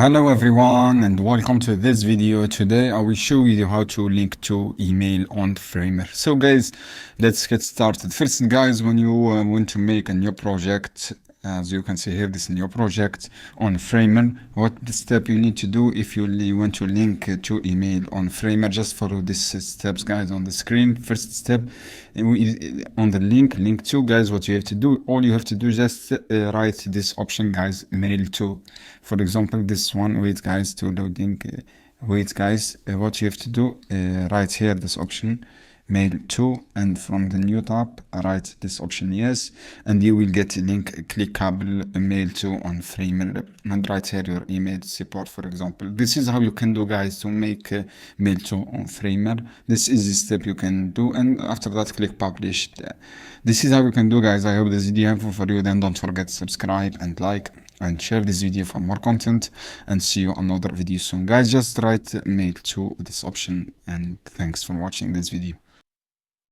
Hello everyone and welcome to this video. Today I will show you how to link to email on Framer. So guys, let's get started. First guys, when you want to make a new project, as you can see here, this new project on Framer, what the step you need to do if you want to link to email on Framer, just follow these steps guys on the screen. First step, on the link to, guys, what you have to do, all you have to do, just write this option guys, mail to. For example, this one, wait guys, to loading, wait guys, what you have to do, write here this option, mail to, and from the new tab write this option yes, and you will get a link clickable mail to on Framer, and write here your email support. For example, this is how you can do guys to make mail to on Framer. This is the step you can do, and after that click publish. This is how you can do guys. I hope this video helpful for you. Then don't forget to subscribe and like and share this video for more content, and see you on another video soon guys. Just write mail to this option, and thanks for watching this video.